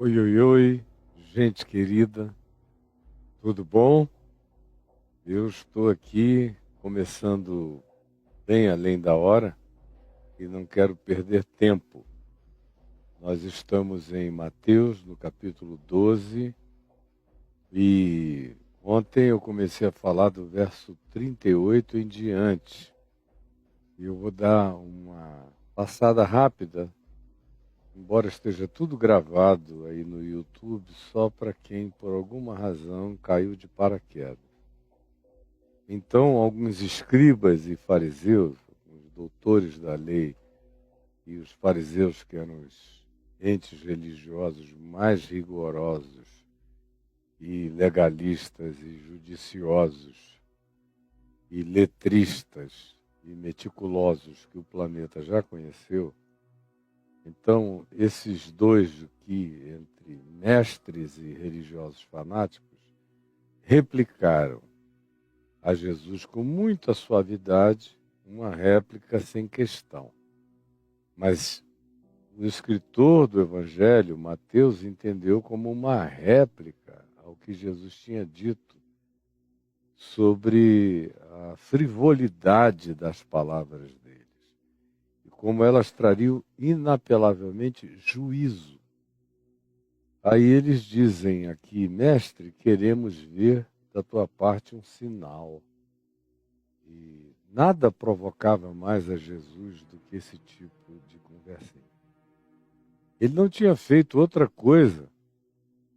Oi, oi, oi, gente querida, tudo bom? Eu estou aqui começando bem além da hora e não quero perder tempo. Nós estamos em Mateus, no capítulo 12, e ontem eu comecei a falar do verso 38 em diante. E eu vou dar uma passada rápida, embora esteja tudo gravado aí no YouTube, só para quem por alguma razão caiu de paraquedas. Então, alguns escribas e fariseus, os doutores da lei, e os fariseus, que eram os entes religiosos mais rigorosos e legalistas e judiciosos e letristas e meticulosos que o planeta já conheceu. Então, esses dois que, entre mestres e religiosos fanáticos, replicaram a Jesus com muita suavidade, uma réplica sem questão. Mas o escritor do Evangelho, Mateus, entendeu como uma réplica ao que Jesus tinha dito sobre a frivolidade das palavras deles e como elas trariam inapelavelmente juízo. Aí eles dizem aqui: mestre, queremos ver da tua parte um sinal. E nada provocava mais a Jesus do que esse tipo de conversinha. Ele não tinha feito outra coisa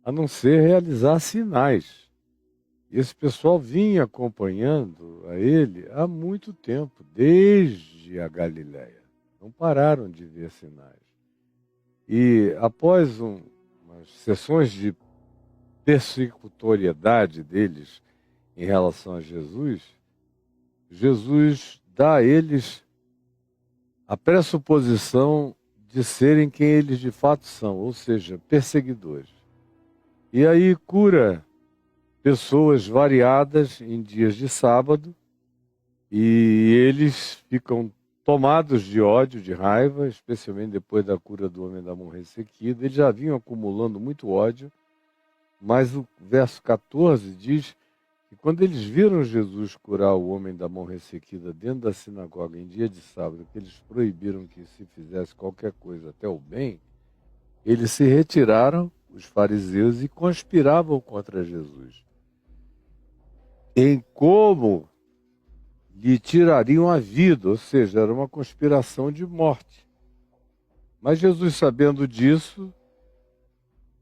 a não ser realizar sinais. Esse pessoal vinha acompanhando a ele há muito tempo, desde a Galiléia. Não pararam de ver sinais. E após umas sessões de persecutoriedade deles em relação a Jesus, Jesus dá a eles a pressuposição de serem quem eles de fato são, ou seja, perseguidores. E aí cura pessoas variadas em dias de sábado, e eles ficam tomados de ódio, de raiva, especialmente depois da cura do homem da mão ressequida. Eles já vinham acumulando muito ódio, mas o verso 14 diz que quando eles viram Jesus curar o homem da mão ressequida dentro da sinagoga em dia de sábado, que eles proibiram que se fizesse qualquer coisa, até o bem, eles se retiraram, os fariseus, e conspiravam contra Jesus, em como lhe tirariam a vida, ou seja, era uma conspiração de morte. Mas Jesus, sabendo disso,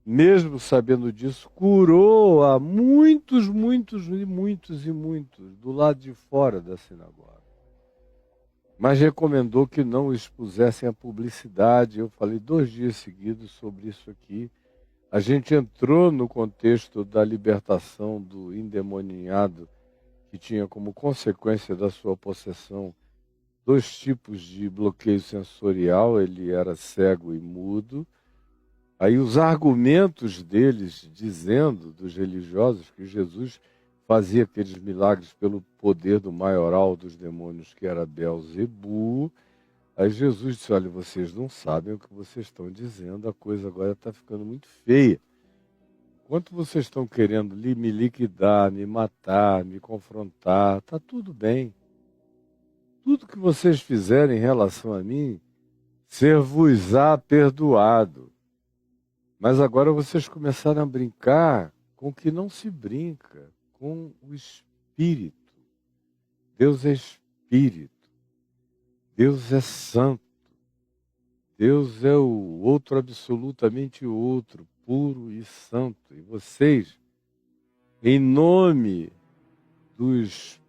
mesmo sabendo disso, curou a muitos, muitos e muitos e muitos do lado de fora da sinagoga. Mas recomendou que não expusessem a publicidade. Eu falei 2 dias seguidos sobre isso aqui. A gente entrou no contexto da libertação do endemoniado, que tinha como consequência da sua possessão 2 tipos de bloqueio sensorial. Ele era cego e mudo. Aí os argumentos deles, dizendo, dos religiosos, que Jesus fazia aqueles milagres pelo poder do maioral dos demônios, que era Belzebu. Aí Jesus disse: olha, vocês não sabem o que vocês estão dizendo, a coisa agora está ficando muito feia. Enquanto vocês estão querendo me liquidar, me matar, me confrontar, está tudo bem. Tudo que vocês fizerem em relação a mim, ser-vos-á perdoado. Mas agora vocês começaram a brincar com o que não se brinca, com o Espírito. Deus é Espírito. Deus é Santo. Deus é o outro, absolutamente outro, puro e santo. E vocês, em nome dos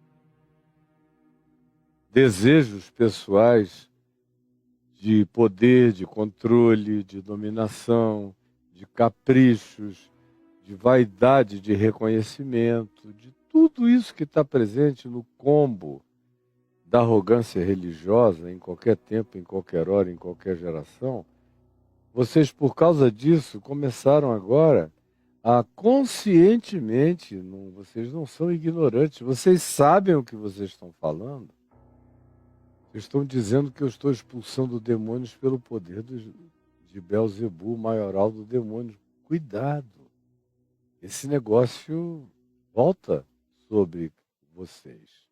desejos pessoais de poder, de controle, de dominação, de caprichos, de vaidade, de reconhecimento, de tudo isso que está presente no combo da arrogância religiosa em qualquer tempo, em qualquer hora, em qualquer geração. Vocês, por causa disso, começaram agora a conscientemente, vocês não são ignorantes, vocês sabem o que vocês estão falando. Vocês estão dizendo que eu estou expulsando demônios pelo poder de Belzebu, maioral do demônio. cuidado. Esse negócio volta sobre vocês.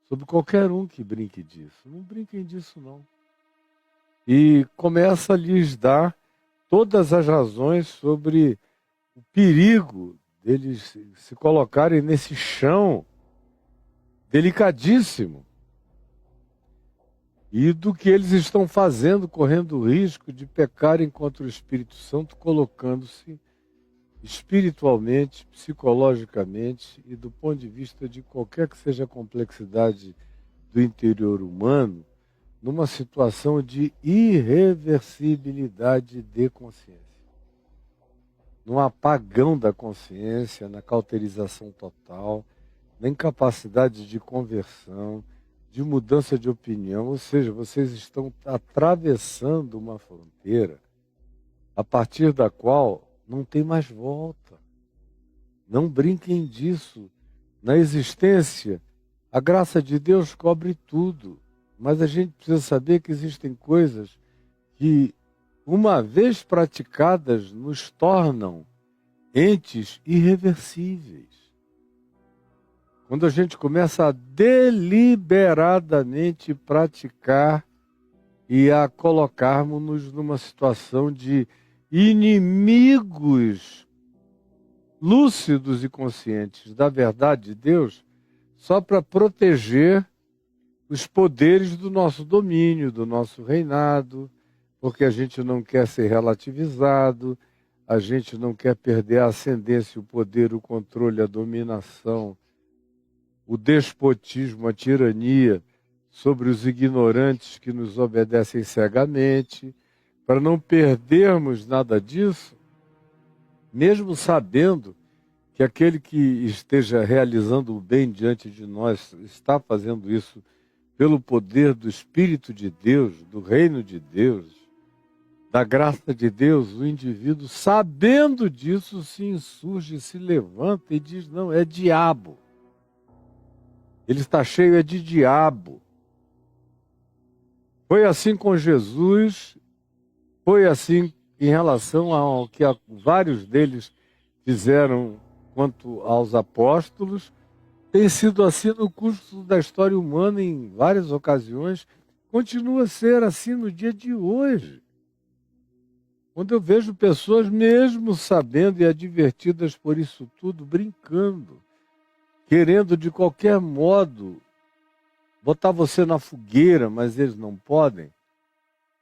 Sobre qualquer um que brinque disso. Não brinquem disso, não. E começa a lhes dar todas as razões sobre o perigo deles se colocarem nesse chão delicadíssimo. E do que eles estão fazendo, correndo o risco de pecarem contra o Espírito Santo, colocando-se espiritualmente, psicologicamente e do ponto de vista de qualquer que seja a complexidade do interior humano, numa situação de irreversibilidade de consciência. Num apagão da consciência, na cauterização total, na incapacidade de conversão, de mudança de opinião, ou seja, vocês estão atravessando uma fronteira a partir da qual não tem mais volta. Não brinquem disso. Na existência, a graça de Deus cobre tudo, mas a gente precisa saber que existem coisas que, uma vez praticadas, nos tornam entes irreversíveis. Quando a gente começa a deliberadamente praticar e a colocarmos-nos numa situação de inimigos lúcidos e conscientes da verdade de Deus, só para proteger os poderes do nosso domínio, do nosso reinado, porque a gente não quer ser relativizado, a gente não quer perder a ascendência, o poder, o controle, a dominação, o despotismo, a tirania sobre os ignorantes que nos obedecem cegamente. Para não perdermos nada disso, mesmo sabendo que aquele que esteja realizando o bem diante de nós está fazendo isso pelo poder do Espírito de Deus, do reino de Deus, da graça de Deus, o indivíduo, sabendo disso, se insurge, se levanta e diz: não, é diabo. Ele está cheio de diabo. Foi assim com Jesus, foi assim em relação ao que vários deles fizeram quanto aos apóstolos, tem sido assim no curso da história humana em várias ocasiões, continua a ser assim no dia de hoje. Quando eu vejo pessoas, mesmo sabendo e advertidas por isso tudo, brincando, querendo de qualquer modo botar você na fogueira, mas eles não podem,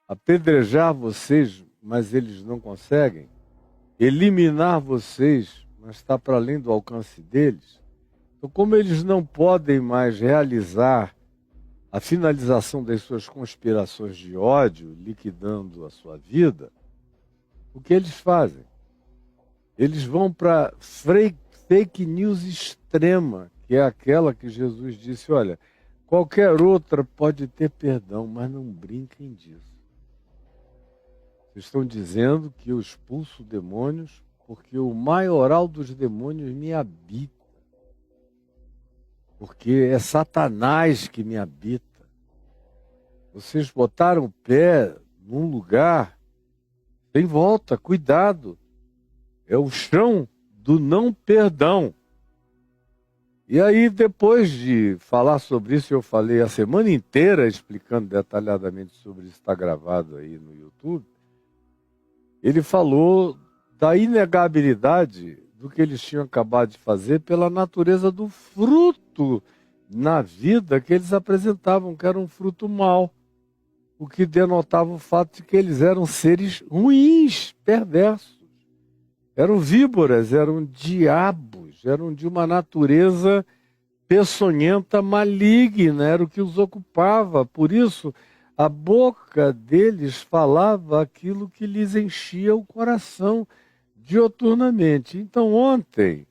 apedrejar vocês, mas eles não conseguem, eliminar vocês, mas está para além do alcance deles. Então, como eles não podem mais realizar a finalização das suas conspirações de ódio, liquidando a sua vida, o que eles fazem? Eles vão para fake news extrema, que é aquela que Jesus disse: olha, qualquer outra pode ter perdão, mas não brinquem disso. Vocês estão dizendo que eu expulso demônios porque o maioral dos demônios me habita. Porque é Satanás que me habita. Vocês botaram o pé num lugar sem volta, cuidado. É o chão do não perdão. E aí, depois de falar sobre isso, eu falei a semana inteira explicando detalhadamente sobre isso, está gravado aí no YouTube. Ele falou da inegabilidade do que eles tinham acabado de fazer pela natureza do fruto na vida que eles apresentavam, que era um fruto mau, o que denotava o fato de que eles eram seres ruins, perversos. Eram víboras, eram diabos, eram de uma natureza peçonhenta, maligna, era o que os ocupava. Por isso, a boca deles falava aquilo que lhes enchia o coração dioturnamente. Então, ontem,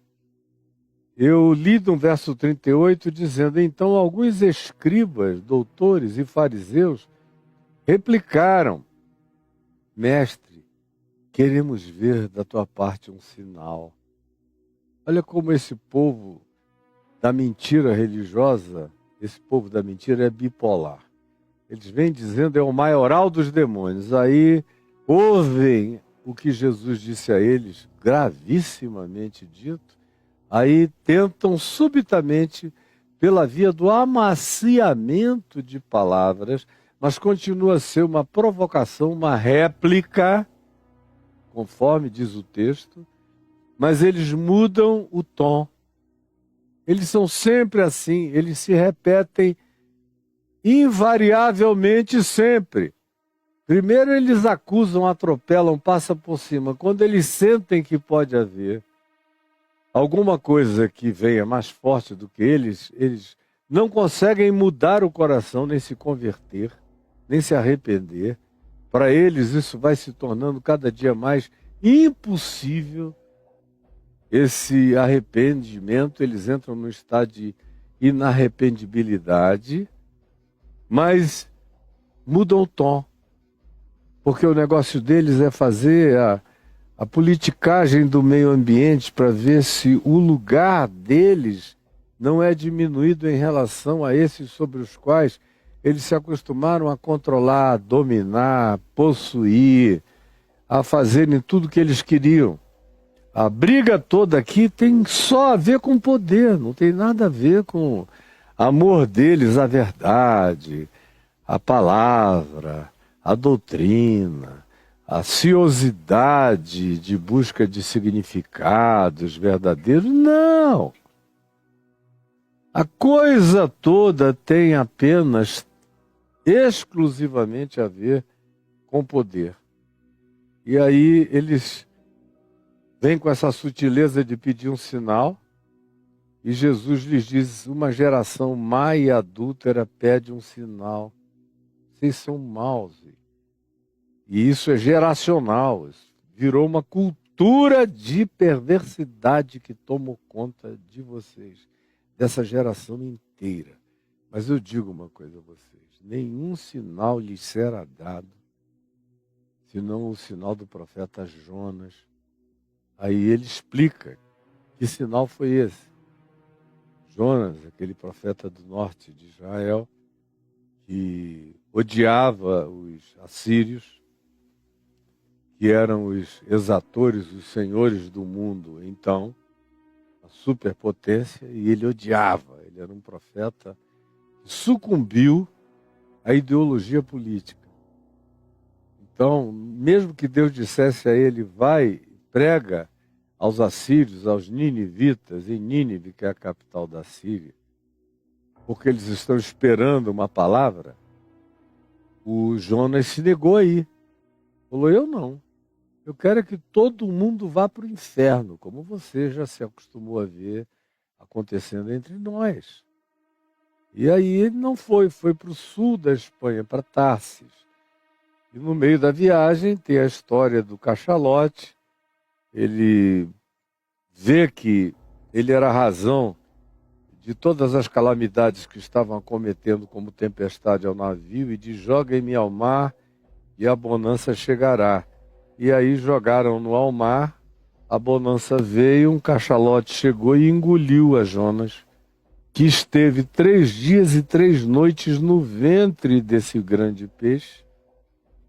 eu li no verso 38, dizendo: então alguns escribas, doutores e fariseus replicaram: mestre, queremos ver da tua parte um sinal. Olha como esse povo da mentira religiosa, esse povo da mentira é bipolar. Eles vêm dizendo é o maioral dos demônios. Aí ouvem o que Jesus disse a eles, gravissimamente dito, aí tentam subitamente, pela via do amaciamento de palavras, mas continua a ser uma provocação, uma réplica, conforme diz o texto, mas eles mudam o tom. Eles são sempre assim, eles se repetem invariavelmente sempre. Primeiro eles acusam, atropelam, passam por cima. Quando eles sentem que pode haver alguma coisa que venha mais forte do que eles não conseguem mudar o coração, nem se converter, nem se arrepender. Para eles isso vai se tornando cada dia mais impossível. Esse arrependimento, eles entram no estado de inarrependibilidade, mas mudam o tom. Porque o negócio deles é fazer a politicagem do meio ambiente para ver se o lugar deles não é diminuído em relação a esses sobre os quais eles se acostumaram a controlar, a dominar, possuir, a fazerem tudo o que eles queriam. A briga toda aqui tem só a ver com poder, não tem nada a ver com amor deles à verdade, à palavra, à doutrina, à ciosidade de busca de significados verdadeiros. Não! A coisa toda tem apenas, exclusivamente a ver com poder. E aí eles vêm com essa sutileza de pedir um sinal, e Jesus lhes diz, uma geração má e adúltera pede um sinal. Vocês são maus. E isso é geracional, virou uma cultura de perversidade que tomou conta de vocês, dessa geração inteira. Mas eu digo uma coisa a vocês, nenhum sinal lhes será dado, senão o sinal do profeta Jonas. Aí ele explica que sinal foi esse. Jonas, aquele profeta do norte de Israel, que odiava os assírios, que eram os exatores, os senhores do mundo, então, a superpotência, e ele odiava. Ele era um profeta que sucumbiu à ideologia política. Então, mesmo que Deus dissesse a ele, vai, prega aos assírios, aos ninivitas, em Nínive, que é a capital da Síria, porque eles estão esperando uma palavra, o Jonas se negou aí. Falou, eu não. Eu quero que todo mundo vá para o inferno, como você já se acostumou a ver acontecendo entre nós. E aí ele não foi para o sul da Espanha, para Tarsis. E no meio da viagem tem a história do cachalote. Ele vê que ele era a razão de todas as calamidades que estavam acometendo como tempestade ao navio e diz, joguem-me ao mar e a bonança chegará. E aí jogaram-no ao mar, a bonança veio, um cachalote chegou e engoliu a Jonas, que esteve 3 dias e 3 noites no ventre desse grande peixe.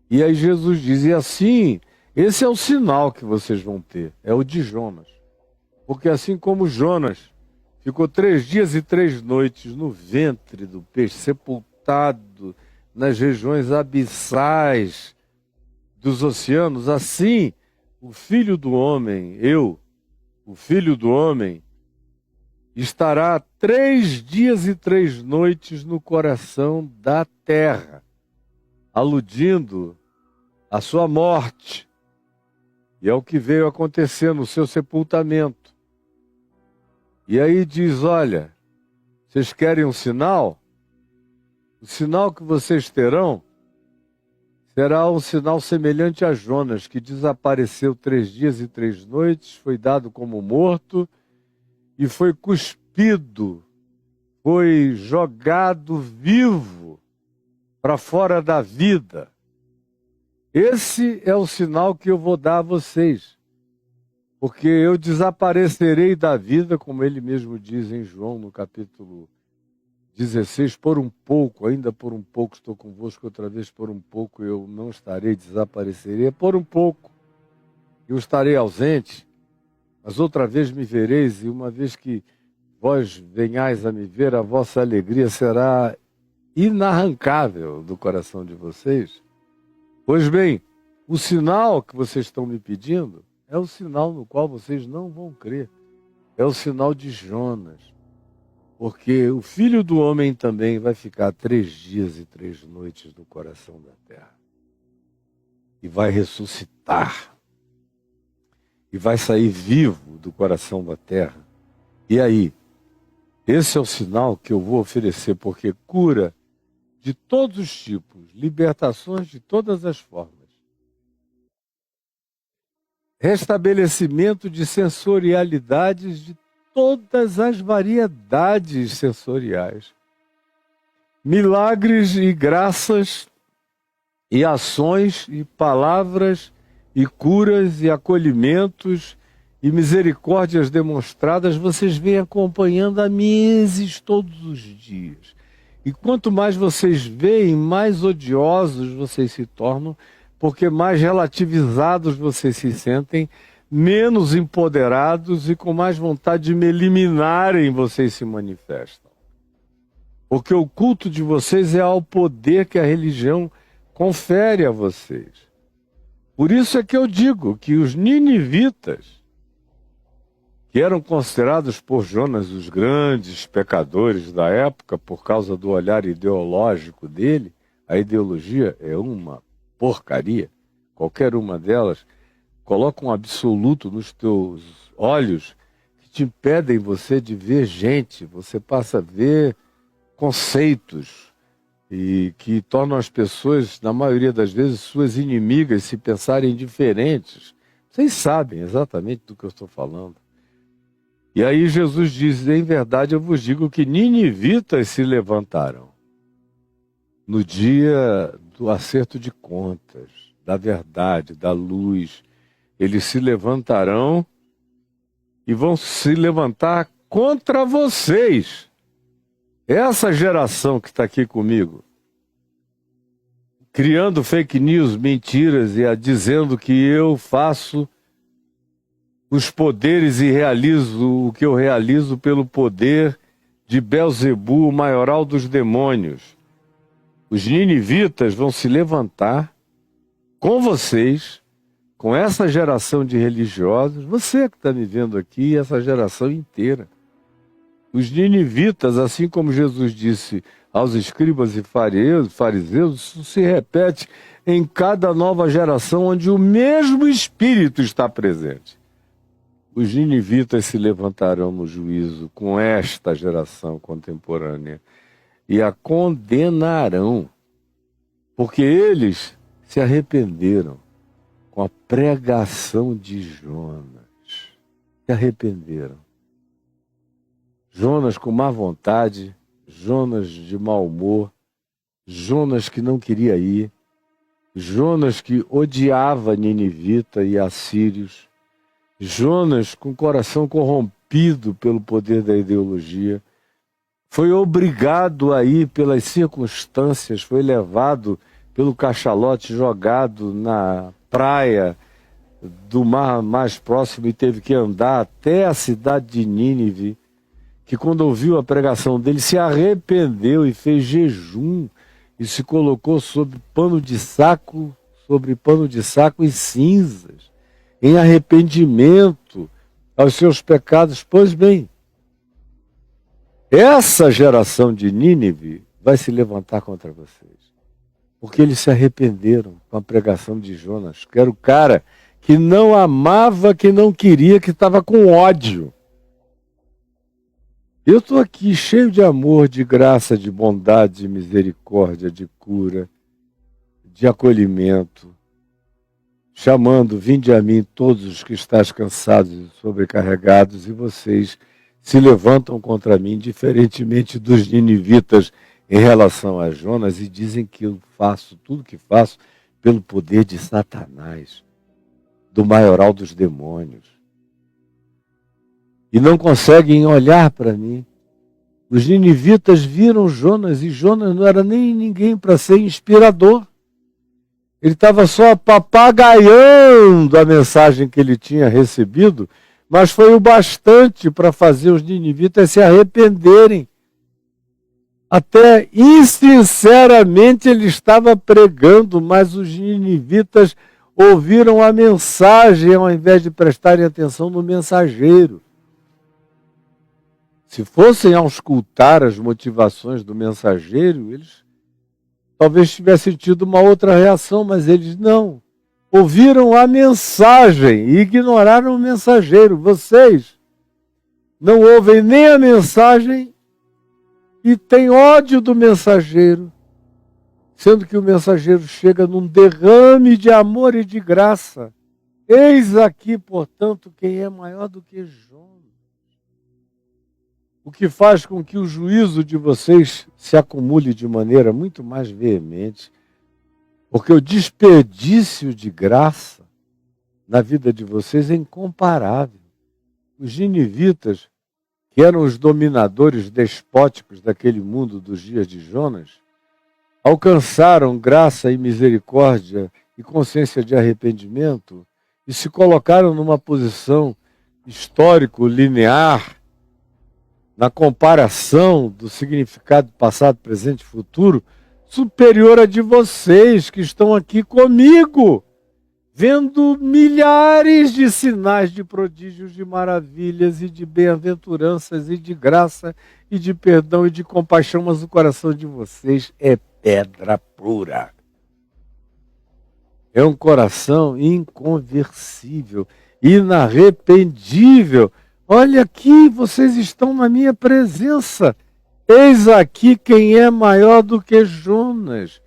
E aí Jesus diz, e assim, esse é o sinal que vocês vão ter, é o de Jonas. Porque assim como Jonas ficou 3 dias e 3 noites no ventre do peixe, sepultado nas regiões abissais dos oceanos, assim o Filho do Homem, o Filho do Homem, estará 3 dias e 3 noites no coração da terra, aludindo à sua morte. E é o que veio acontecer no seu sepultamento. E aí diz, olha, vocês querem um sinal? O sinal que vocês terão será um sinal semelhante a Jonas, que desapareceu 3 dias e 3 noites, foi dado como morto e foi cuspido, foi jogado vivo para fora da vida. Esse é o sinal que eu vou dar a vocês, porque eu desaparecerei da vida, como ele mesmo diz em João, no capítulo 16, por um pouco, ainda por um pouco estou convosco, outra vez por um pouco eu não estarei, desaparecerei, por um pouco. Eu estarei ausente, mas outra vez me vereis, e uma vez que vós venhais a me ver, a vossa alegria será inarrancável do coração de vocês. Pois bem, o sinal que vocês estão me pedindo é o sinal no qual vocês não vão crer. É o sinal de Jonas. Porque o Filho do Homem também vai ficar 3 dias e 3 noites no coração da terra. E vai ressuscitar. E vai sair vivo do coração da terra. E aí, esse é o sinal que eu vou oferecer, porque cura de todos os tipos, libertações de todas as formas, restabelecimento de sensorialidades de todas as variedades sensoriais, milagres e graças e ações e palavras e curas e acolhimentos e misericórdias demonstradas, vocês vêm acompanhando há meses, todos os dias. E quanto mais vocês veem, mais odiosos vocês se tornam, porque mais relativizados vocês se sentem, menos empoderados e com mais vontade de me eliminarem vocês se manifestam. Porque o culto de vocês é ao poder que a religião confere a vocês. Por isso é que eu digo que os ninivitas, que eram considerados por Jonas os grandes pecadores da época por causa do olhar ideológico dele, a ideologia é uma porcaria, qualquer uma delas coloca um absoluto nos teus olhos que te impedem você de ver gente, você passa a ver conceitos e que tornam as pessoas, na maioria das vezes, suas inimigas se pensarem diferentes. Vocês sabem exatamente do que eu estou falando. E aí Jesus diz, em verdade eu vos digo que ninivitas se levantarão no dia do acerto de contas, da verdade, da luz. Eles se levantarão e vão se levantar contra vocês. Essa geração que está aqui comigo, criando fake news, mentiras e dizendo que eu faço os poderes e realizo o que eu realizo pelo poder de Belzebu, o maioral dos demônios. Os ninivitas vão se levantar com vocês, com essa geração de religiosos, você que está me vendo aqui, essa geração inteira. Os ninivitas, assim como Jesus disse aos escribas e fariseus, isso se repete em cada nova geração onde o mesmo Espírito está presente. Os ninivitas se levantarão no juízo com esta geração contemporânea e a condenarão, porque eles se arrependeram com a pregação de Jonas. Se arrependeram. Jonas com má vontade, Jonas de mau humor, Jonas que não queria ir, Jonas que odiava Ninivita e assírios, Jonas com o coração corrompido pelo poder da ideologia, foi obrigado a ir pelas circunstâncias, foi levado pelo cachalote, jogado na praia do mar mais próximo e teve que andar até a cidade de Nínive, que quando ouviu a pregação dele se arrependeu e fez jejum e se colocou sobre pano de saco e cinzas, em arrependimento aos seus pecados. Pois bem, essa geração de Nínive vai se levantar contra vocês, porque eles se arrependeram com a pregação de Jonas, que era o cara que não amava, que não queria, que estava com ódio. Eu estou aqui cheio de amor, de graça, de bondade, de misericórdia, de cura, de acolhimento, chamando, vinde a mim todos os que estáis cansados e sobrecarregados, e vocês se levantam contra mim, diferentemente dos ninivitas em relação a Jonas, e dizem que eu faço tudo que faço pelo poder de Satanás, do maioral dos demônios. E não conseguem olhar para mim. Os ninivitas viram Jonas, e Jonas não era nem ninguém para ser inspirador. Ele estava só papagaiando a mensagem que ele tinha recebido, mas foi o bastante para fazer os ninivitas se arrependerem. Até insinceramente ele estava pregando, mas os ninivitas ouviram a mensagem ao invés de prestarem atenção no mensageiro. Se fossem auscultar as motivações do mensageiro, eles talvez tivessem tido uma outra reação, mas eles não. Ouviram a mensagem e ignoraram o mensageiro. Vocês não ouvem nem a mensagem e têm ódio do mensageiro, sendo que o mensageiro chega num derrame de amor e de graça. Eis aqui, portanto, quem é maior do que Jonas. O que faz com que o juízo de vocês se acumule de maneira muito mais veemente, porque o desperdício de graça na vida de vocês é incomparável. Os ninivitas, que eram os dominadores despóticos daquele mundo dos dias de Jonas, alcançaram graça e misericórdia e consciência de arrependimento e se colocaram numa posição histórico-linear na comparação do significado passado, presente e futuro, superior a de vocês que estão aqui comigo, vendo milhares de sinais de prodígios, de maravilhas e de bem-aventuranças e de graça e de perdão e de compaixão, mas o coração de vocês é pedra pura. É um coração inconversível, inarrependível. Olha aqui, vocês estão na minha presença. Eis aqui quem é maior do que Jonas.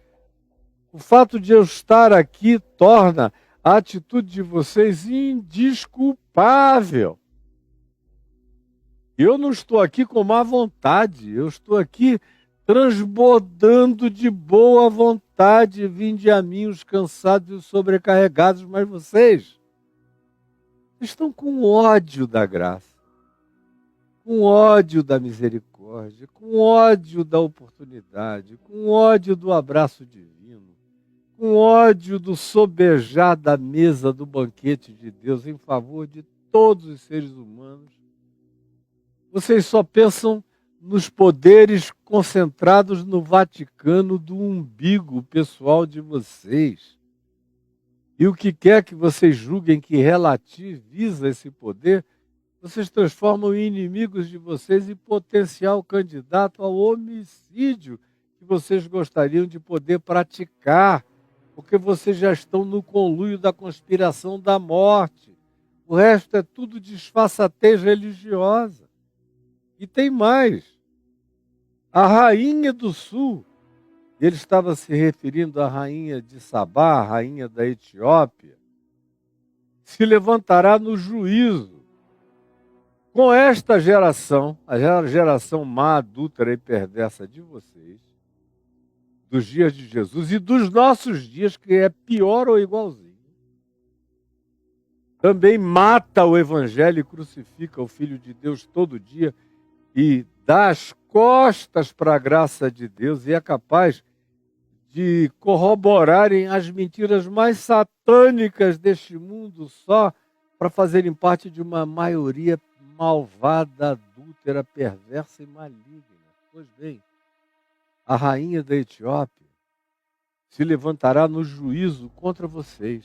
O fato de eu estar aqui torna a atitude de vocês indesculpável. Eu não estou aqui com má vontade, eu estou aqui transbordando de boa vontade. Vinde a mim os cansados e sobrecarregados, mas vocês estão com ódio da graça, com ódio da misericórdia, com ódio da oportunidade, com ódio do abraço divino, com ódio do sobejar da mesa do banquete de Deus em favor de todos os seres humanos. Vocês só pensam nos poderes concentrados no Vaticano do umbigo pessoal de vocês. E o que quer que vocês julguem que relativiza esse poder, vocês transformam em inimigos de vocês e potencial candidato ao homicídio que vocês gostariam de poder praticar, porque vocês já estão no conluio da conspiração da morte. O resto é tudo disfarçatez religiosa. E tem mais. A rainha do sul, ele estava se referindo à rainha de Sabá, a rainha da Etiópia, se levantará no juízo com esta geração, a geração má, adúltera e perversa de vocês, dos dias de Jesus e dos nossos dias, que é pior ou igualzinho. Também mata o evangelho e crucifica o Filho de Deus todo dia e dá as costas para a graça de Deus e é capaz de corroborarem as mentiras mais satânicas deste mundo só para fazerem parte de uma maioria malvada, adúltera, perversa e maligna. Pois bem, a rainha da Etiópia se levantará no juízo contra vocês.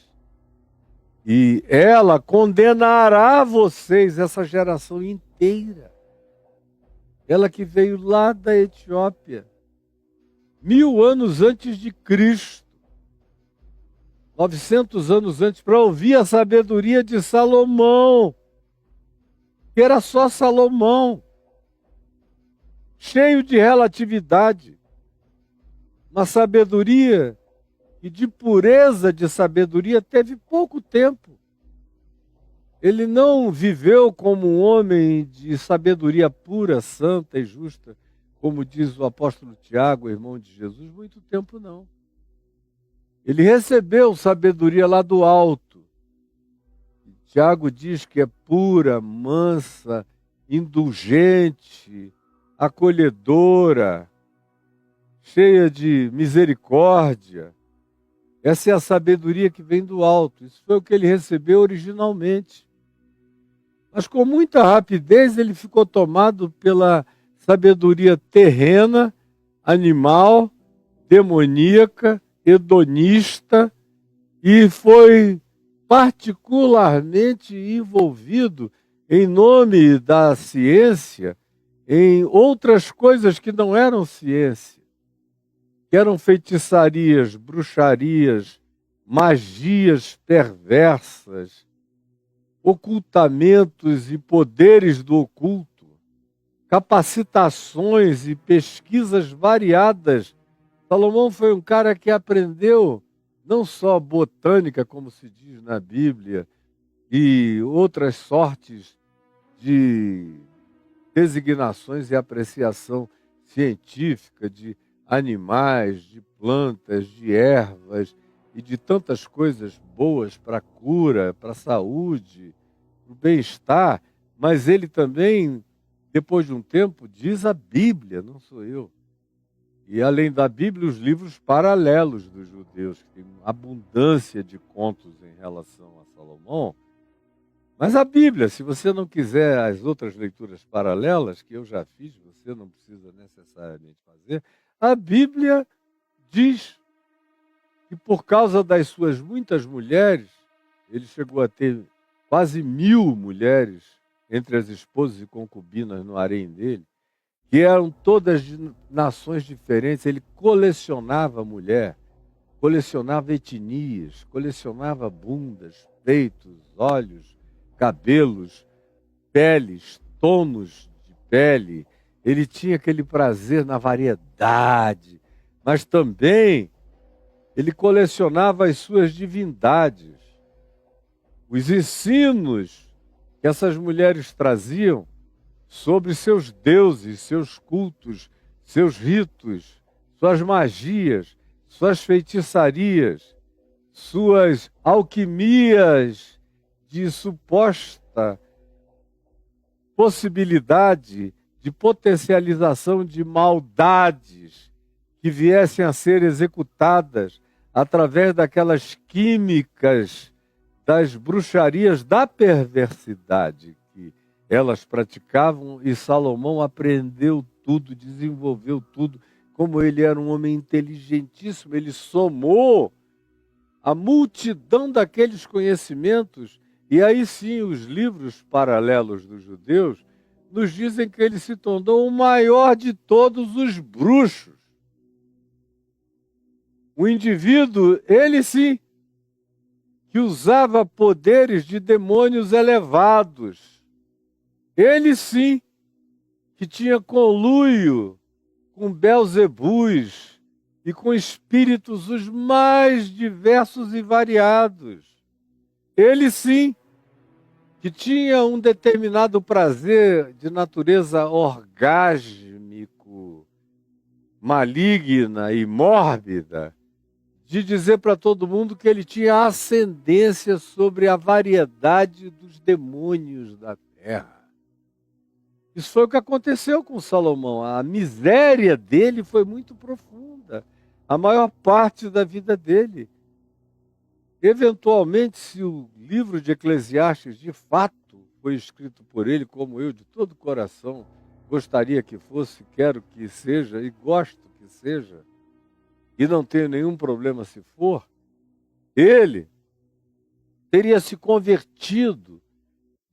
E ela condenará vocês, essa geração inteira. Ela que veio lá da Etiópia, 1000 anos antes de Cristo, 900 anos antes, para ouvir a sabedoria de Salomão, que era só Salomão, cheio de relatividade, uma sabedoria e de pureza de sabedoria teve pouco tempo. Ele não viveu como um homem de sabedoria pura, santa e justa, como diz o apóstolo Tiago, irmão de Jesus, muito tempo não. Ele recebeu sabedoria lá do alto. Tiago diz que é pura, mansa, indulgente, acolhedora, cheia de misericórdia. Essa é a sabedoria que vem do alto. Isso foi o que ele recebeu originalmente. Mas com muita rapidez ele ficou tomado pela sabedoria terrena, animal, demoníaca, hedonista, e foi particularmente envolvido, em nome da ciência, em outras coisas que não eram ciência, que eram feitiçarias, bruxarias, magias perversas, ocultamentos e poderes do oculto, capacitações e pesquisas variadas. Salomão foi um cara que aprendeu não só botânica, como se diz na Bíblia, e outras sortes de designações e apreciação científica de animais, de plantas, de ervas e de tantas coisas boas para a cura, para a saúde, para o bem-estar, mas ele também, depois de um tempo, diz a Bíblia, não sou eu. E além da Bíblia, os livros paralelos dos judeus, que tem abundância de contos em relação a Salomão. Mas a Bíblia, se você não quiser as outras leituras paralelas, que eu já fiz, você não precisa necessariamente fazer, a Bíblia diz que por causa das suas muitas mulheres, ele chegou a ter quase 1000 mulheres entre as esposas e concubinas no harém dele, que eram todas de nações diferentes. Ele colecionava mulher, colecionava etnias, colecionava bundas, peitos, olhos, cabelos, peles, tons de pele. Ele tinha aquele prazer na variedade, mas também ele colecionava as suas divindades. Os ensinos que essas mulheres traziam sobre seus deuses, seus cultos, seus ritos, suas magias, suas feitiçarias, suas alquimias de suposta possibilidade de potencialização de maldades que viessem a ser executadas através daquelas químicas das bruxarias da perversidade que elas praticavam, e Salomão aprendeu tudo, desenvolveu tudo. Como ele era um homem inteligentíssimo, ele somou a multidão daqueles conhecimentos, e aí sim os livros paralelos dos judeus nos dizem que ele se tornou o maior de todos os bruxos. O indivíduo, ele sim, que usava poderes de demônios elevados. Ele sim, que tinha conluio com Belzebus e com espíritos os mais diversos e variados. Ele sim, que tinha um determinado prazer de natureza orgásmico, maligna e mórbida, de dizer para todo mundo que ele tinha ascendência sobre a variedade dos demônios da terra. Isso foi o que aconteceu com Salomão. A miséria dele foi muito profunda, a maior parte da vida dele. Eventualmente, se o livro de Eclesiastes de fato foi escrito por ele, como eu de todo o coração gostaria que fosse, quero que seja e gosto que seja, e não tenho nenhum problema se for, ele teria se convertido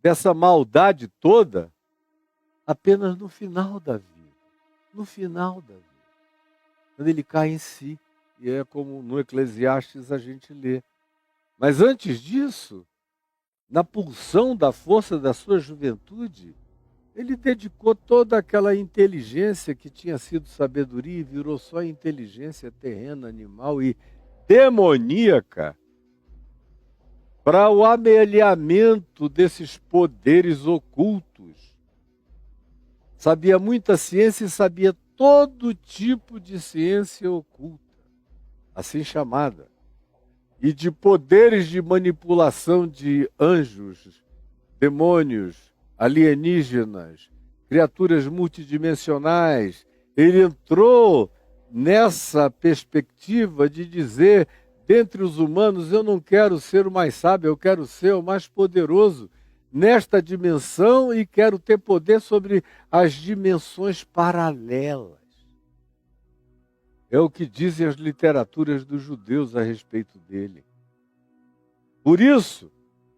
dessa maldade toda apenas no final da vida. No final da vida. Quando ele cai em si. E é como no Eclesiastes a gente lê. Mas antes disso, na pulsão da força da sua juventude, ele dedicou toda aquela inteligência que tinha sido sabedoria e virou só inteligência terrena, animal e demoníaca para o amelhamento desses poderes ocultos. Sabia muita ciência e sabia todo tipo de ciência oculta, assim chamada, e de poderes de manipulação de anjos, demônios, alienígenas, criaturas multidimensionais. Ele entrou nessa perspectiva de dizer dentre os humanos, eu não quero ser o mais sábio, eu quero ser o mais poderoso nesta dimensão e quero ter poder sobre as dimensões paralelas. É o que dizem as literaturas dos judeus a respeito dele. Por isso,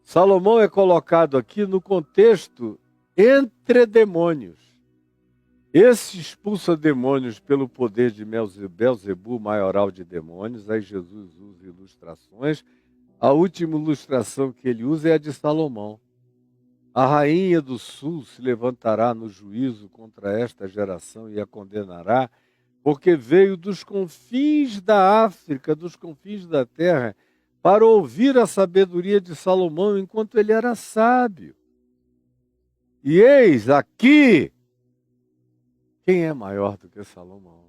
Salomão é colocado aqui no contexto entre demônios. Esse expulsa demônios pelo poder de Belzebu, maioral de demônios. Aí Jesus usa ilustrações. A última ilustração que ele usa é a de Salomão. A rainha do sul se levantará no juízo contra esta geração e a condenará, porque veio dos confins da África, dos confins da terra, para ouvir a sabedoria de Salomão enquanto ele era sábio. E eis aqui, quem é maior do que Salomão?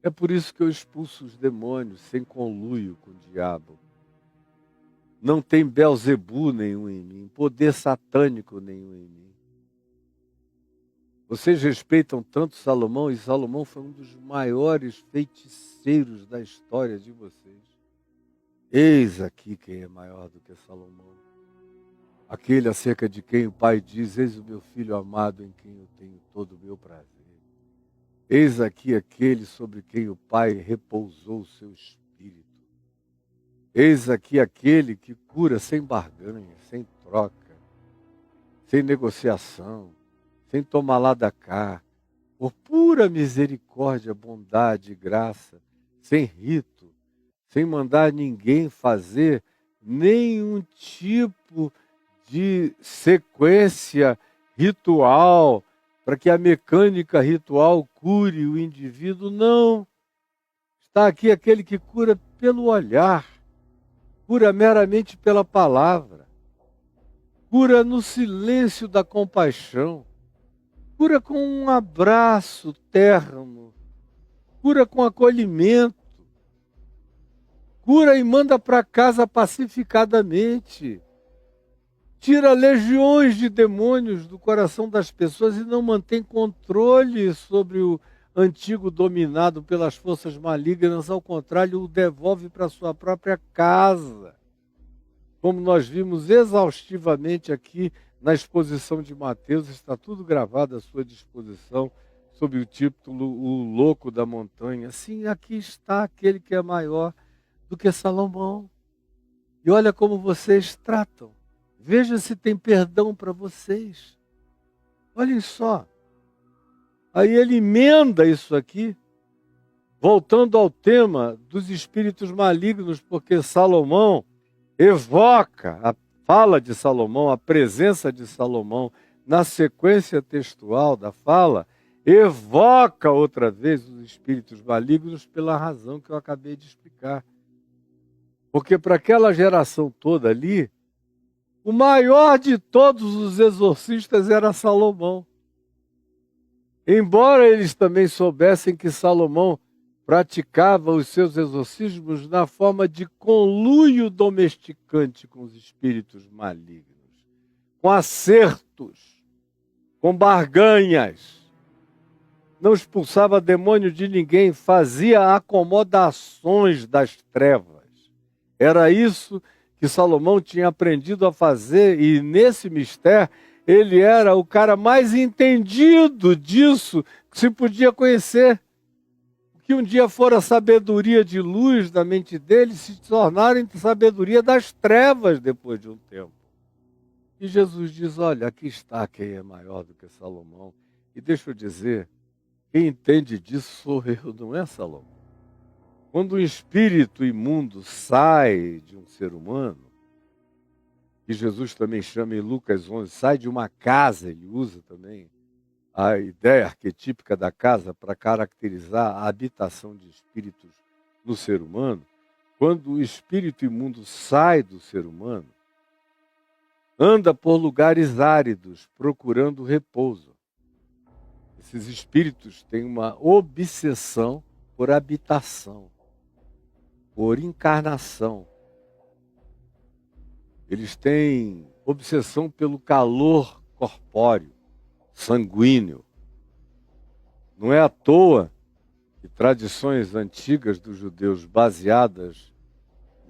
É por isso que eu expulso os demônios sem conluio com o diabo. Não tem Belzebu nenhum em mim, poder satânico nenhum em mim. Vocês respeitam tanto Salomão, e Salomão foi um dos maiores feiticeiros da história de vocês. Eis aqui quem é maior do que Salomão. Aquele acerca de quem o Pai diz: eis o meu filho amado em quem eu tenho todo o meu prazer. Eis aqui aquele sobre quem o Pai repousou o seu espírito. Eis aqui aquele que cura sem barganha, sem troca, sem negociação, sem tomar lá da cá, por pura misericórdia, bondade e graça, sem rito, sem mandar ninguém fazer nenhum tipo de sequência ritual, para que a mecânica ritual cure o indivíduo. Não. Está aqui aquele que cura pelo olhar, cura meramente pela palavra, cura no silêncio da compaixão, cura com um abraço terno, cura com acolhimento, cura e manda para casa pacificadamente. Tira legiões de demônios do coração das pessoas e não mantém controle sobre o antigo dominado pelas forças malignas. Ao contrário, o devolve para sua própria casa. Como nós vimos exaustivamente aqui na exposição de Mateus, está tudo gravado à sua disposição, sob o título O Louco da Montanha. Sim, aqui está aquele que é maior do que Salomão. E olha como vocês tratam. Veja se tem perdão para vocês. Olhem só. Aí ele emenda isso aqui, voltando ao tema dos espíritos malignos, porque Salomão evoca a fala de Salomão, a presença de Salomão na sequência textual da fala, evoca outra vez os espíritos malignos pela razão que eu acabei de explicar. Porque para aquela geração toda ali, o maior de todos os exorcistas era Salomão. Embora eles também soubessem que Salomão praticava os seus exorcismos na forma de conluio domesticante com os espíritos malignos, com acertos, com barganhas. Não expulsava demônio de ninguém, fazia acomodações das trevas. Era isso que Salomão tinha aprendido a fazer, e nesse mistério ele era o cara mais entendido disso que se podia conhecer. Que um dia fora sabedoria de luz da mente dele, se tornaram sabedoria das trevas depois de um tempo. E Jesus diz: olha, aqui está quem é maior do que Salomão. E deixa eu dizer, quem entende disso sou eu, não é Salomão. Quando um espírito imundo sai de um ser humano, que Jesus também chama em Lucas 11, sai de uma casa, ele usa também a ideia arquetípica da casa para caracterizar a habitação de espíritos no ser humano. Quando o espírito imundo sai do ser humano, anda por lugares áridos, procurando repouso. Esses espíritos têm uma obsessão por habitação, por encarnação. Eles têm obsessão pelo calor corpóreo, sanguíneo. Não é à toa que tradições antigas dos judeus, baseadas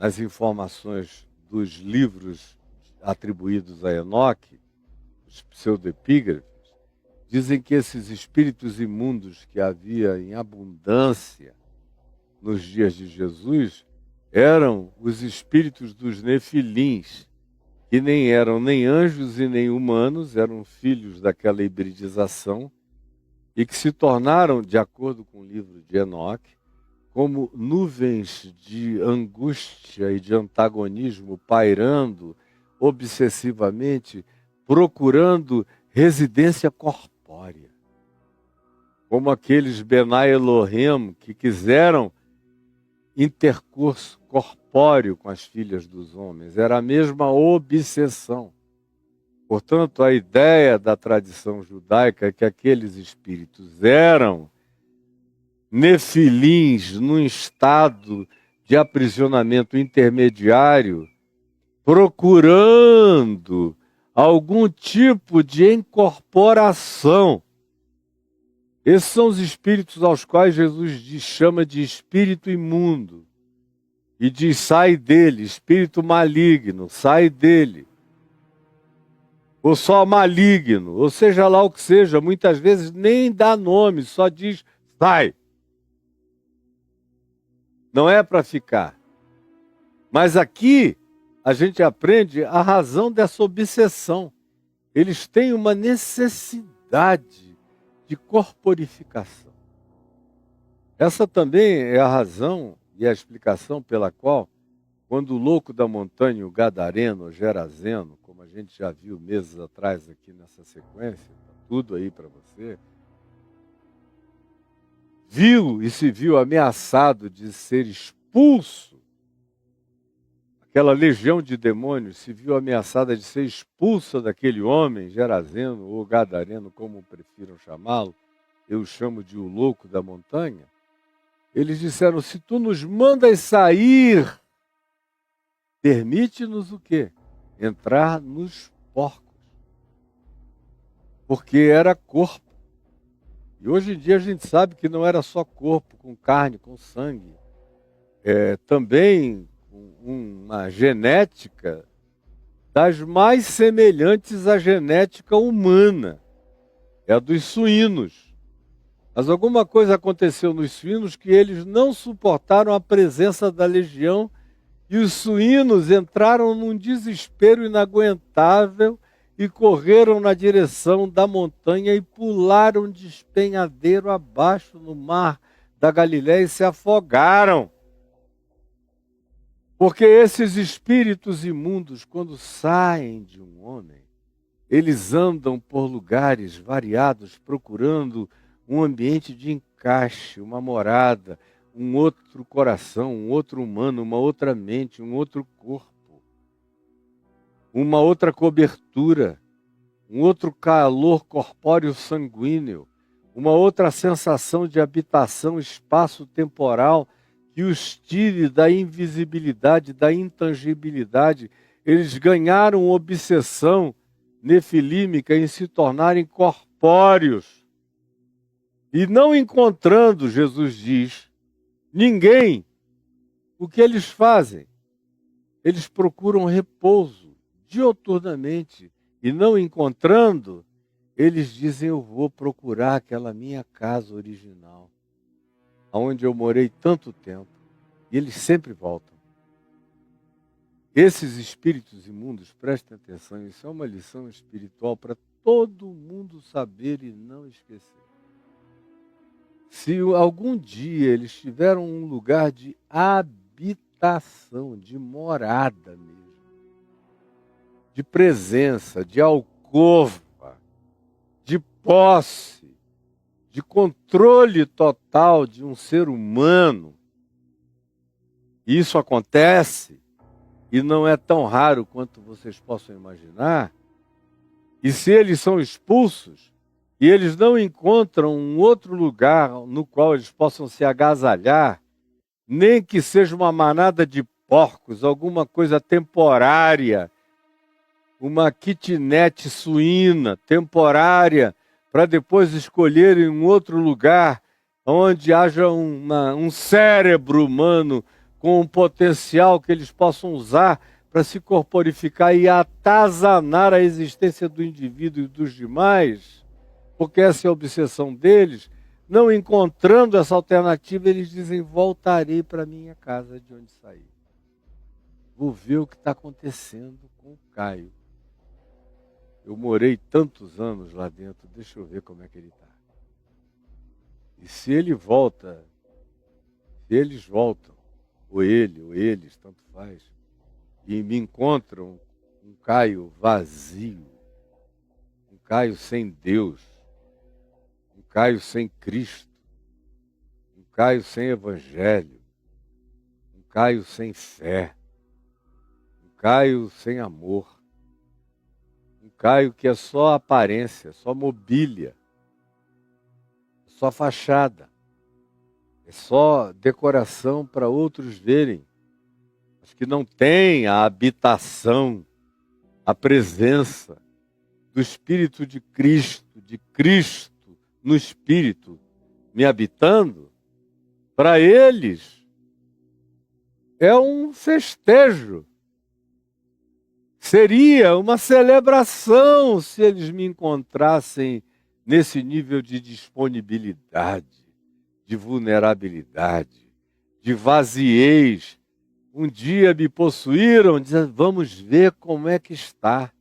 nas informações dos livros atribuídos a Enoque, os pseudoepígrafes, dizem que esses espíritos imundos que havia em abundância nos dias de Jesus eram os espíritos dos nefilins, que nem eram nem anjos e nem humanos, eram filhos daquela hibridização, e que se tornaram, de acordo com o livro de Enoque, como nuvens de angústia e de antagonismo pairando obsessivamente, procurando residência corpórea. Como aqueles Benai Elohim que quiseram intercurso corpóreo com as filhas dos homens. Era a mesma obsessão. Portanto, a ideia da tradição judaica é que aqueles espíritos eram nefilins num estado de aprisionamento intermediário, procurando algum tipo de incorporação. Esses são os espíritos aos quais Jesus chama de espírito imundo. E diz, sai dele, espírito maligno, sai dele. Ou só maligno, ou seja lá o que seja, muitas vezes nem dá nome, só diz, sai. Não é para ficar. Mas aqui a gente aprende a razão dessa obsessão. Eles têm uma necessidade de corporificação. Essa também é a razão e a explicação pela qual, quando o louco da montanha, o gadareno, o gerazeno, como a gente já viu meses atrás aqui nessa sequência, tá tudo aí para você, viu e se viu ameaçado de ser expulso, aquela legião de demônios se viu ameaçada de ser expulsa daquele homem, gerazeno ou gadareno, como prefiram chamá-lo, eu o chamo de o louco da montanha. Eles disseram, se tu nos mandas sair, permite-nos o quê? Entrar nos porcos. Porque era corpo. E hoje em dia a gente sabe que não era só corpo, com carne, com sangue. Também uma genética das mais semelhantes à genética humana. É a dos suínos. Mas alguma coisa aconteceu nos suínos que eles não suportaram a presença da legião e os suínos entraram num desespero inaguentável e correram na direção da montanha e pularam de despenhadeiro abaixo no mar da Galiléia e se afogaram. Porque esses espíritos imundos, quando saem de um homem, eles andam por lugares variados, procurando um ambiente de encaixe, uma morada, um outro coração, um outro humano, uma outra mente, um outro corpo, uma outra cobertura, um outro calor corpóreo sanguíneo, uma outra sensação de habitação espaço-temporal que os tire da invisibilidade, da intangibilidade. Eles ganharam obsessão nefilímica em se tornarem corpóreos. E não encontrando, Jesus diz, ninguém, o que eles fazem? Eles procuram repouso dioturnamente e não encontrando, eles dizem, eu vou procurar aquela minha casa original, onde eu morei tanto tempo. E eles sempre voltam. Esses espíritos imundos, prestem atenção, isso é uma lição espiritual para todo mundo saber e não esquecer. Se algum dia eles tiveram um lugar de habitação, de morada mesmo, de presença, de alcova, de posse, de controle total de um ser humano, e isso acontece, e não é tão raro quanto vocês possam imaginar, e se eles são expulsos, e eles não encontram um outro lugar no qual eles possam se agasalhar, nem que seja uma manada de porcos, alguma coisa temporária, uma kitnet suína temporária, para depois escolherem um outro lugar onde haja um cérebro humano com um potencial que eles possam usar para se corporificar e atazanar a existência do indivíduo e dos demais, porque essa é a obsessão deles. Não encontrando essa alternativa, eles dizem: voltarei para minha casa de onde saí. Vou ver o que está acontecendo com o Caio. Eu morei tantos anos lá dentro, deixa eu ver como é que ele está. E se ele volta, se eles voltam, ou ele, ou eles, tanto faz, e me encontram um Caio vazio, um Caio sem Deus, um Caio sem Cristo, um Caio sem Evangelho, um Caio sem fé, um Caio sem amor, um Caio que é só aparência, só mobília, só fachada, é só decoração para outros verem, mas que não tem a habitação, a presença do Espírito de Cristo no Espírito me habitando. Para eles é um festejo. Seria uma celebração se eles me encontrassem nesse nível de disponibilidade, de vulnerabilidade, de vaziez. Um dia me possuíram, dizendo: vamos ver como é que está.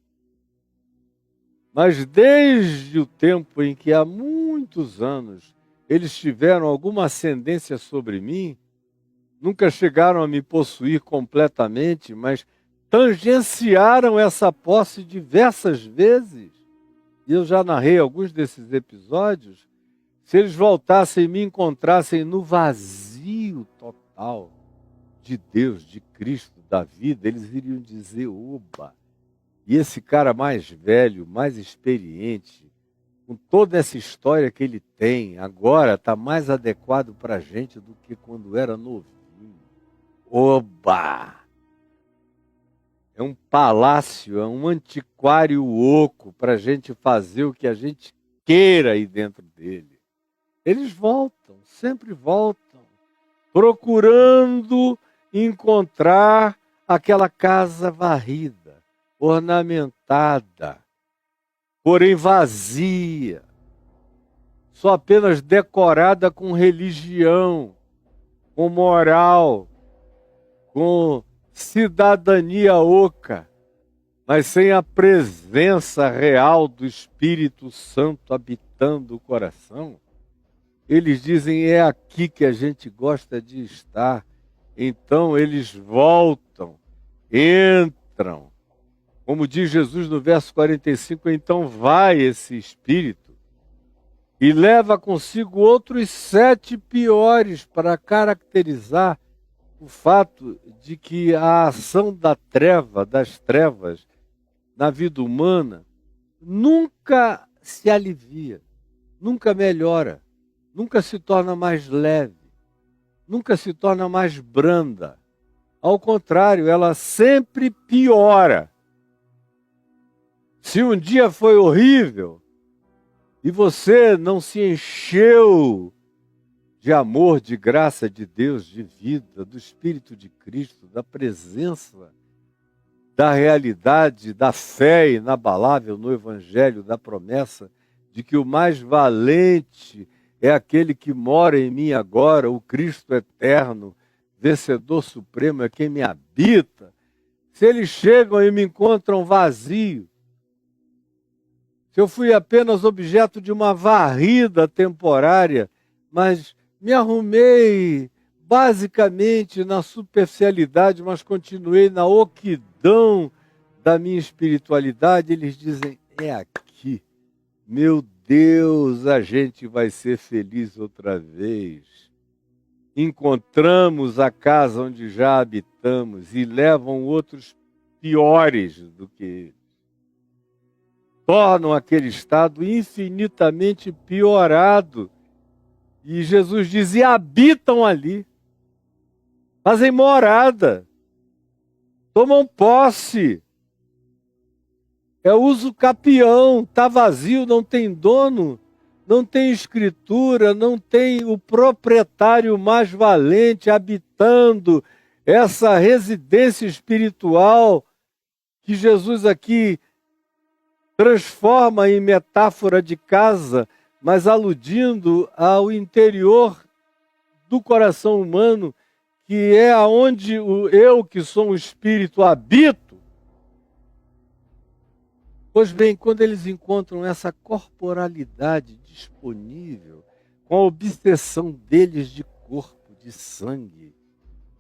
Mas desde o tempo em que há muitos anos eles tiveram alguma ascendência sobre mim, nunca chegaram a me possuir completamente, mas tangenciaram essa posse diversas vezes. E eu já narrei alguns desses episódios. Se eles voltassem e me encontrassem no vazio total de Deus, de Cristo, da vida, eles iriam dizer: oba! E esse cara mais velho, mais experiente, com toda essa história que ele tem, agora está mais adequado para a gente do que quando era novinho. Oba! É um palácio, é um antiquário oco para a gente fazer o que a gente queira aí dentro dele. Eles voltam, sempre voltam, procurando encontrar aquela casa varrida, ornamentada, porém vazia, só apenas decorada com religião, com moral, com cidadania oca, mas sem a presença real do Espírito Santo habitando o coração. Eles dizem: é aqui que a gente gosta de estar. Então eles voltam, entram. Como diz Jesus no verso 45, então vai esse Espírito e leva consigo outros 7 piores para caracterizar o fato de que a ação das trevas, na vida humana, nunca se alivia, nunca melhora, nunca se torna mais leve, nunca se torna mais branda. Ao contrário, ela sempre piora. Se um dia foi horrível e você não se encheu de amor, de graça de Deus, de vida, do Espírito de Cristo, da presença, da realidade, da fé inabalável no Evangelho, da promessa de que o mais valente é aquele que mora em mim agora, o Cristo eterno, vencedor supremo, é quem me habita. Se eles chegam e me encontram vazio, se eu fui apenas objeto de uma varrida temporária, mas me arrumei basicamente na superficialidade, mas continuei na oquidão da minha espiritualidade, eles dizem: é aqui, meu Deus, a gente vai ser feliz outra vez. Encontramos a casa onde já habitamos e levam outros piores do que eles. Tornam aquele estado infinitamente piorado. E Jesus diz: e habitam ali, fazem morada, tomam posse. É uso capião, está vazio, não tem dono, não tem escritura, não tem o proprietário mais valente habitando essa residência espiritual que Jesus aqui transforma em metáfora de casa, mas aludindo ao interior do coração humano, que é aonde eu, que sou um espírito, habito. Pois bem, quando eles encontram essa corporalidade disponível, com a obsessão deles de corpo, de sangue,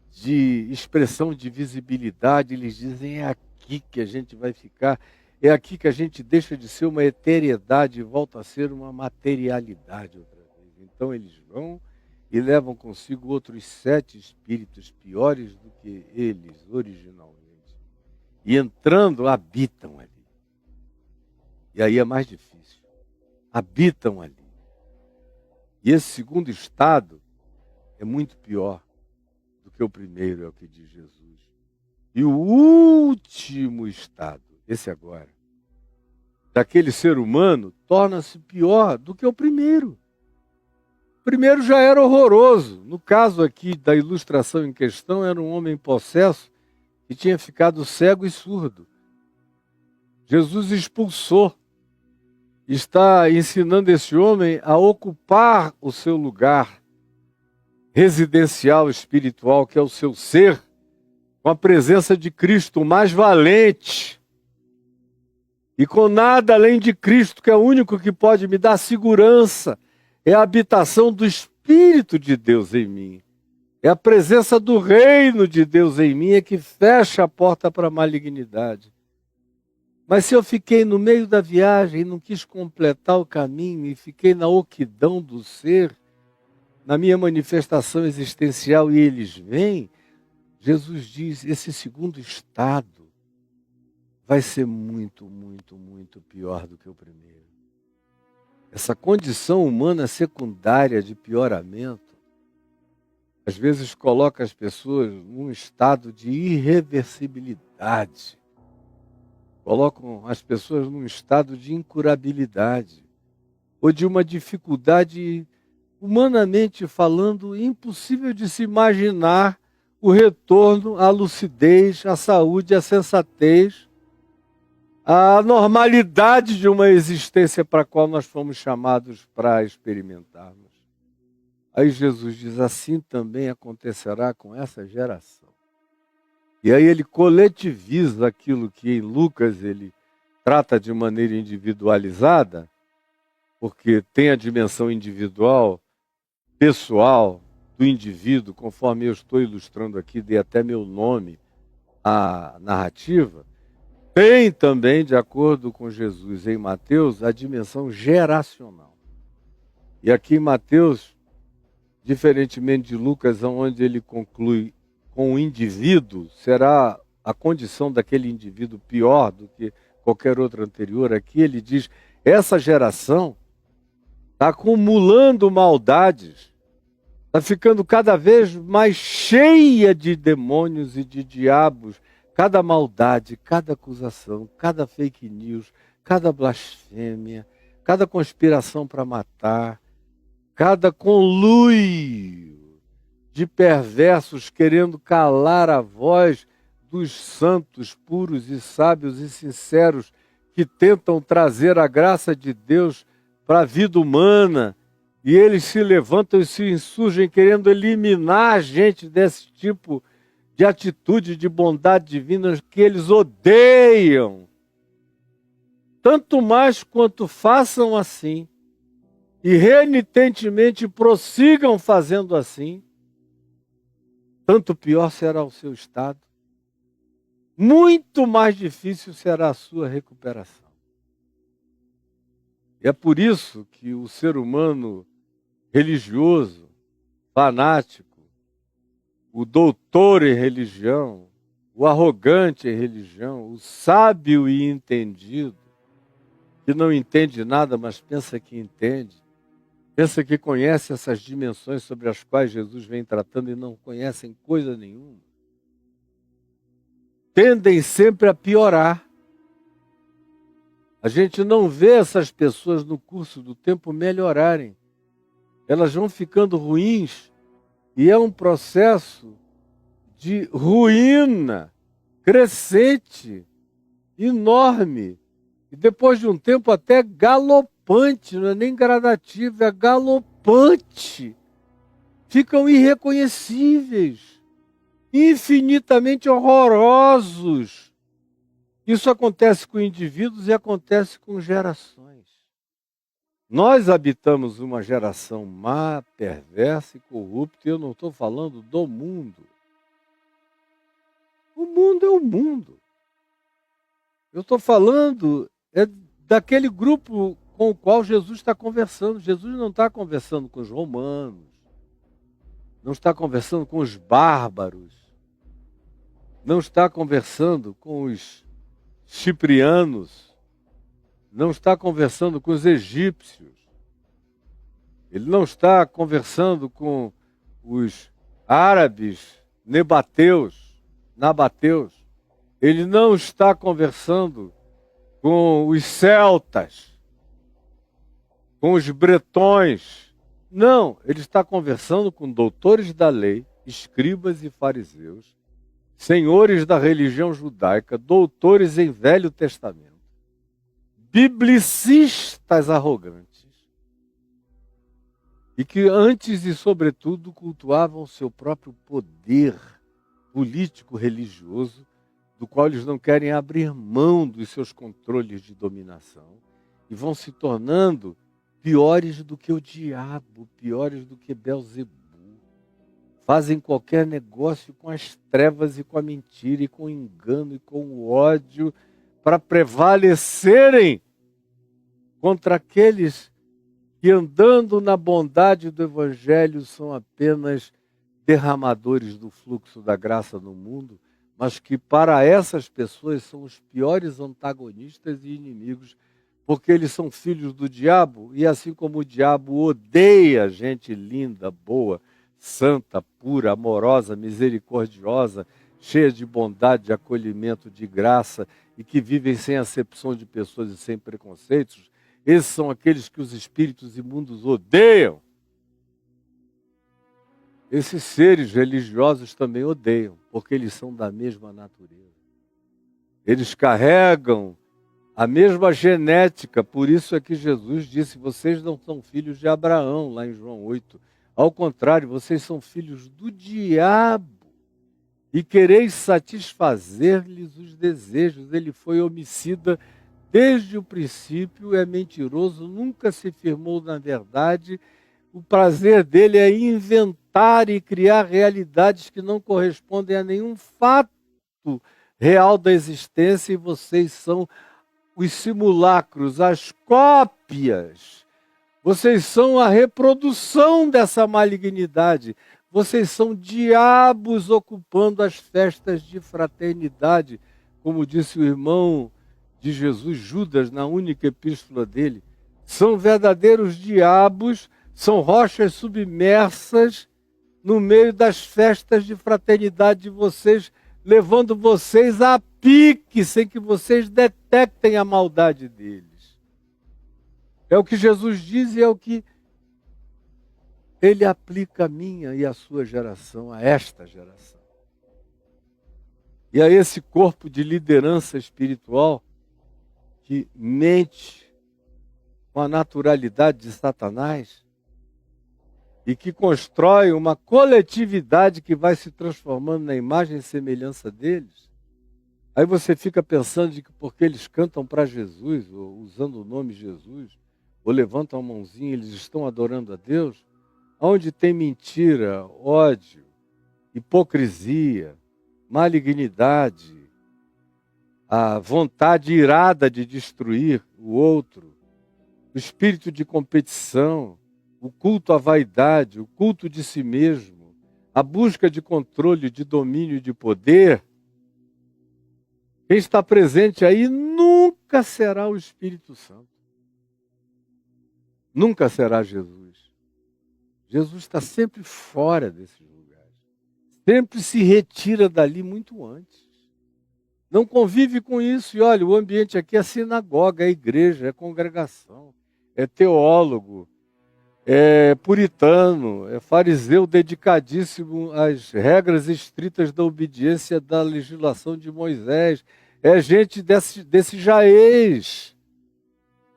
de expressão de visibilidade, eles dizem: é aqui que a gente vai ficar, é aqui que a gente deixa de ser uma eteriedade e volta a ser uma materialidade outra vez. Então eles vão e levam consigo outros 7 espíritos piores do que eles originalmente. E entrando, habitam ali. E aí é mais difícil. Habitam ali. E esse segundo estado é muito pior do que o primeiro, é o que diz Jesus. E o último estado, esse agora, daquele ser humano, torna-se pior do que o primeiro. O primeiro já era horroroso. No caso aqui da ilustração em questão, era um homem possesso que tinha ficado cego e surdo. Jesus expulsou. Está ensinando esse homem a ocupar o seu lugar residencial espiritual, que é o seu ser, com a presença de Cristo, o mais valente, e com nada além de Cristo, que é o único que pode me dar segurança. É a habitação do Espírito de Deus em mim. É a presença do reino de Deus em mim é que fecha a porta para a malignidade. Mas se eu fiquei no meio da viagem e não quis completar o caminho e fiquei na oquidão do ser, na minha manifestação existencial, e eles vêm, Jesus diz: esse segundo estado vai ser muito, muito, muito pior do que o primeiro. Essa condição humana secundária de pioramento, às vezes coloca as pessoas num estado de irreversibilidade. Colocam as pessoas num estado de incurabilidade, ou de uma dificuldade, humanamente falando, impossível de se imaginar o retorno à lucidez, à saúde, à sensatez, à normalidade de uma existência para a qual nós fomos chamados para experimentarmos. Aí Jesus diz: assim também acontecerá com essa geração. E aí ele coletiviza aquilo que em Lucas ele trata de maneira individualizada, porque tem a dimensão individual, pessoal, do indivíduo, conforme eu estou ilustrando aqui, dei até meu nome à narrativa. Tem também, de acordo com Jesus em Mateus, a dimensão geracional. E aqui em Mateus, diferentemente de Lucas, onde ele conclui com o indivíduo, será a condição daquele indivíduo pior do que qualquer outro anterior. Aqui ele diz: essa geração está acumulando maldades, está ficando cada vez mais cheia de demônios e de diabos. Cada maldade, cada acusação, cada fake news, cada blasfêmia, cada conspiração para matar, cada conluio de perversos querendo calar a voz dos santos, puros e sábios e sinceros que tentam trazer a graça de Deus para a vida humana, e eles se levantam e se insurgem querendo eliminar a gente desse tipo de atitude de bondade divina que eles odeiam. Tanto mais quanto façam assim e renitentemente prossigam fazendo assim, tanto pior será o seu estado, muito mais difícil será a sua recuperação. E é por isso que o ser humano religioso, fanático, o doutor em religião, o arrogante em religião, o sábio e entendido, que não entende nada, mas pensa que entende, pensa que conhece essas dimensões sobre as quais Jesus vem tratando e não conhecem coisa nenhuma, tendem sempre a piorar. A gente não vê essas pessoas no curso do tempo melhorarem. Elas vão ficando ruins e é um processo de ruína crescente, enorme, e depois de um tempo até galopante, não é nem gradativo, é galopante. Ficam irreconhecíveis, infinitamente horrorosos. Isso acontece com indivíduos e acontece com gerações. Nós habitamos uma geração má, perversa e corrupta, e eu não estou falando do mundo. O mundo é o mundo. Eu estou falando daquele grupo com o qual Jesus está conversando. Jesus não está conversando com os romanos, não está conversando com os bárbaros, não está conversando com os ciprianos, não está conversando com os egípcios, ele não está conversando com os árabes, nabateus, ele não está conversando com os celtas, com os bretões. Não, ele está conversando com doutores da lei, escribas e fariseus, senhores da religião judaica, doutores em Velho Testamento, biblicistas arrogantes, e que antes e sobretudo cultuavam seu próprio poder político religioso, do qual eles não querem abrir mão dos seus controles de dominação, e vão se tornando piores do que o diabo, piores do que Belzebu. Fazem qualquer negócio com as trevas e com a mentira, e com o engano e com o ódio, para prevalecerem contra aqueles que, andando na bondade do Evangelho, são apenas derramadores do fluxo da graça no mundo, mas que para essas pessoas são os piores antagonistas e inimigos, porque eles são filhos do diabo, e assim como o diabo odeia gente linda, boa, santa, pura, amorosa, misericordiosa, cheia de bondade, de acolhimento, de graça, e que vivem sem acepção de pessoas e sem preconceitos, esses são aqueles que os espíritos imundos odeiam. Esses seres religiosos também odeiam, porque eles são da mesma natureza. Eles carregam a mesma genética, por isso é que Jesus disse, vocês não são filhos de Abraão, lá em João 8. Ao contrário, vocês são filhos do diabo e quereis satisfazer-lhes os desejos. Ele foi homicida desde o princípio, é mentiroso, nunca se firmou na verdade. O prazer dele é inventar e criar realidades que não correspondem a nenhum fato real da existência, e vocês são os simulacros, as cópias. Vocês são a reprodução dessa malignidade. Vocês são diabos ocupando as festas de fraternidade, como disse o irmão de Jesus, Judas, na única epístola dele. São verdadeiros diabos, são rochas submersas no meio das festas de fraternidade de vocês, levando vocês a pique, sem que vocês detectem a maldade deles. É o que Jesus diz e é o que ele aplica a minha e a sua geração, a esta geração. E a esse corpo de liderança espiritual que mente com a naturalidade de Satanás e que constrói uma coletividade que vai se transformando na imagem e semelhança deles. Aí você fica pensando de que porque eles cantam para Jesus, ou usando o nome Jesus, ou levantam a mãozinha, eles estão adorando a Deus. Onde tem mentira, ódio, hipocrisia, malignidade, a vontade irada de destruir o outro, o espírito de competição, o culto à vaidade, o culto de si mesmo, a busca de controle, de domínio e de poder, quem está presente aí nunca será o Espírito Santo. Nunca será Jesus. Jesus está sempre fora desses lugares. Sempre se retira dali muito antes. Não convive com isso. E olha, o ambiente aqui é sinagoga, é igreja, é congregação, é teólogo, é puritano, é fariseu dedicadíssimo às regras estritas da obediência da legislação de Moisés. É gente desse jaez.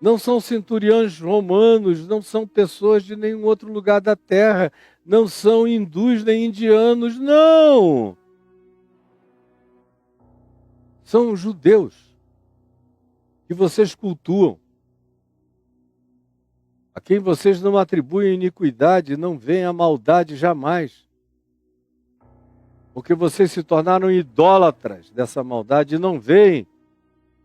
Não são centuriões romanos, não são pessoas de nenhum outro lugar da terra, não são hindus nem indianos, não! São judeus que vocês cultuam, a quem vocês não atribuem iniquidade, não veem a maldade jamais. Porque vocês se tornaram idólatras dessa maldade e não veem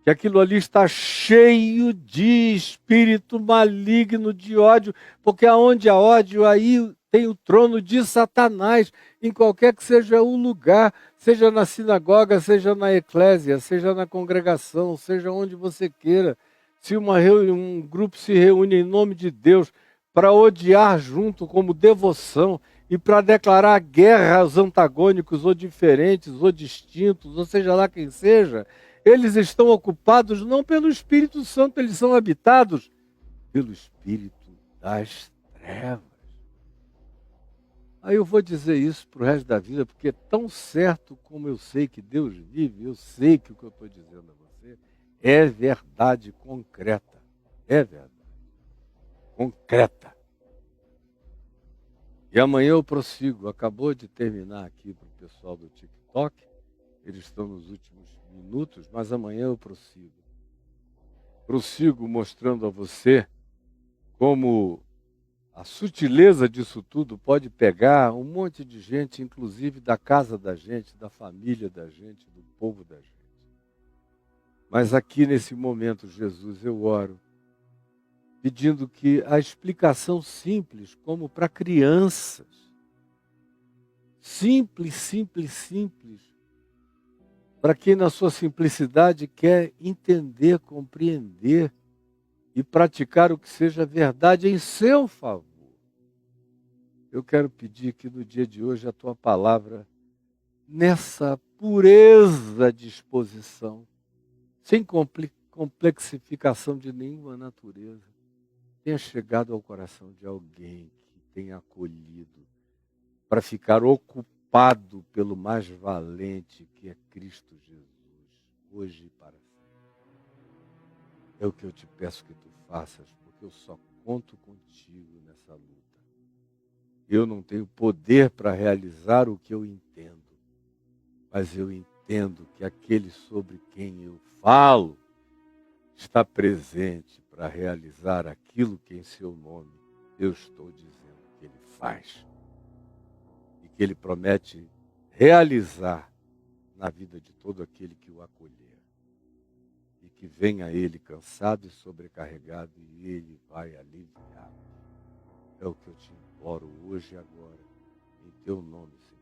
que aquilo ali está cheio de espírito maligno, de ódio, porque aonde há ódio, aí tem o trono de Satanás, em qualquer que seja o lugar, seja na sinagoga, seja na eclésia, seja na congregação, seja onde você queira. Se um grupo se reúne em nome de Deus para odiar junto como devoção e para declarar guerra aos antagônicos ou diferentes ou distintos, ou seja lá quem seja, eles estão ocupados não pelo Espírito Santo, eles são habitados pelo Espírito das trevas. Aí eu vou dizer isso para o resto da vida, porque tão certo como eu sei que Deus vive, eu sei que o que eu estou dizendo a você é verdade concreta. É verdade. Concreta. E amanhã eu prossigo. Acabou de terminar aqui para o pessoal do TikTok. Eles estão nos últimos minutos, mas amanhã eu prossigo. Prossigo mostrando a você como a sutileza disso tudo pode pegar um monte de gente, inclusive da casa da gente, da família da gente, do povo da gente. Mas aqui nesse momento, Jesus, eu oro, pedindo que a explicação simples, como para crianças, simples, simples, simples, para quem na sua simplicidade quer entender, compreender e praticar o que seja verdade em seu favor. Eu quero pedir que no dia de hoje a tua palavra, nessa pureza de exposição, sem complexificação de nenhuma natureza, tenha chegado ao coração de alguém que tenha acolhido para ficar ocupado pelo mais valente que é Cristo Jesus, hoje e para sempre. É o que eu te peço que tu faças, porque eu só conto contigo nessa luta. Eu não tenho poder para realizar o que eu entendo, mas eu entendo que aquele sobre quem eu falo está presente para realizar aquilo que em seu nome eu estou dizendo que ele faz. E que ele promete realizar na vida de todo aquele que o acolher. E que venha a ele cansado e sobrecarregado e ele vai aliviar. É o que eu te imploro hoje e agora, em teu nome, Senhor.